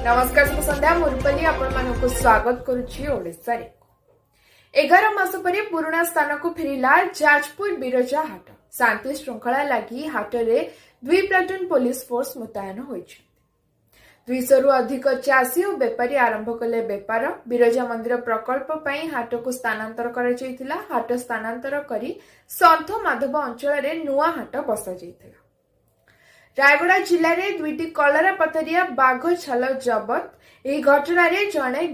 नमस्कार शुभ संध्या मुरपली आपण स्वागत करुछि ओडिसा रे 11 मास परे पुराना स्थान को फेरिला जाजपुर बिरजा हाट। शांति श्रृंखला लगी हाट रे 2 प्लाटून पुलिस फोर्स मुतयन होइछि। 200 रु अधिक चासी और बेपारी आरंभ कले बेपार। बिरजा मंदिर प्रकल्प पई हाट को स्थानांतर करा जायतिला। हाट स्थानांतर करी संत माधव अंचल रे नुआ हाट बसा जायतिला। रायगड़ा जिले में 2टी कलरा पथरिया बाघ छाल जबत। यह घटना जड़े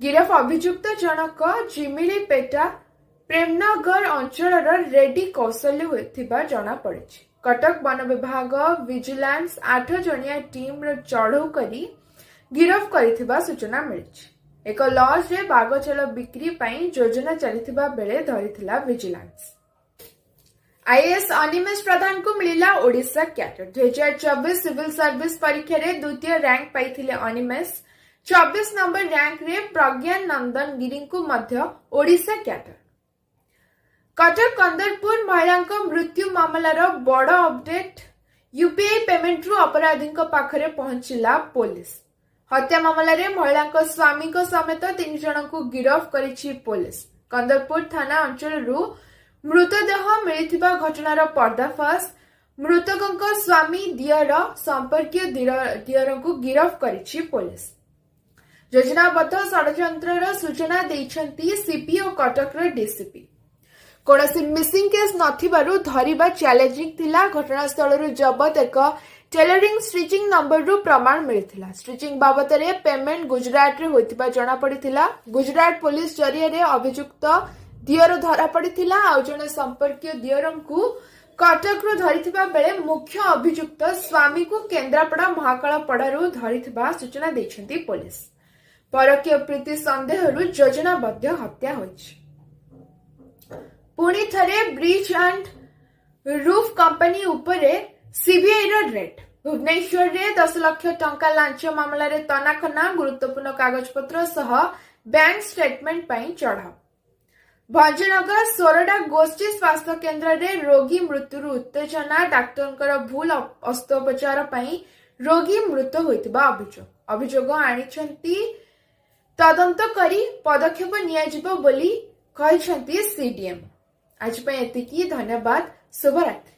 गिरफ अभियुक्त जनक जिमिली पेटा प्रेमनगर अंचल रेडी कौशल्य होता जना पड़ी। कटक वन विभाग विजिलेंस 8 जणिया टीम चढ़ऊ करी गिरफ कर सूचना मिली। एक लॉज रे बाघ छाल बिक्री पई योजना चलता बेले धरिथिला विजिलेंस। आईएएस अनिमेष प्रधान को मिला ओडिशा कैडर। 2024 सिविल सर्विस परीक्षा रे द्वितीय रैंक पाइथिले अनिमेष। 24 नंबर रैंक रे प्रज्ञा नंदन गिरी को मध्य ओडिशा कैडर। कटक कंदरपुर महिला मृत्यु मामलार बड़ अपडेट। यूपीआई पेमेंट रु अपराधी पाखरे पहुंचला पुलिस। हत्या मामला रे महिला स्वामी समेत 3 जन को गिरफ करिछि पुलिस। कंदरपुर थाना अंचल रु मृतदेह मिलिथिबा घटनार पर्दाफाश। मृतकों स्वामी दियर संपर्कीय दियर को गिरफ करिछि पुलिस। योजनाबद्ध षड्यंत्रर सूचना देइछंती सीपी और कटक डीसीपी। कोनोसी मिसिंग केस नथिबारु धरिबा चैलेंजिंग थिला। घटनास्थल जबत एक टेलरिंग स्टिचिंग नंबर रु प्रमाण मिलिथिला। स्टिचिंग बाबत रे पेमेंट गुजरात रे होइतिबा जणा पड़िथिला। गुजरात पुलिस जरिया रे अभियुक्त दियर धरा पड़िथिला। आउ जने संपर्कीय दियरंकु कटक रु धरिथिबा बेले मुख्य अभियुक्त स्वामी को केंद्रापड़ा महाकालपड़ारु धरिथिबा सूचना दैछंती पुलिस। परकीय प्रीति संदेह रु योजनाबद्ध हत्या होइछि। पुणी थरे ब्रिज एंड रूफ कंपनी उपरे सीबीआई रो रेड। भुवनेश्वर रे 10 लाख टंका लांच मामला रे तनाखना। गुरुत्वपूर्ण कागजपत्र सह बैंक स्टेटमेंट पई चढ़ाव। भंजनगर सोरडा गोष्ठी स्वास्थ्य केन्द्र रे रोगी मृत्यु उत्तेजना। डाक्टर भूल अस्त्रोपचार पई रोगी मृत होइतिबा अभियोग आनिछंती। तदंत करी पदक्षेप नियाजिबो बोली कहिछंती सीडीएम। आज पई एतिकी। धन्यवाद। शुभरात्रि।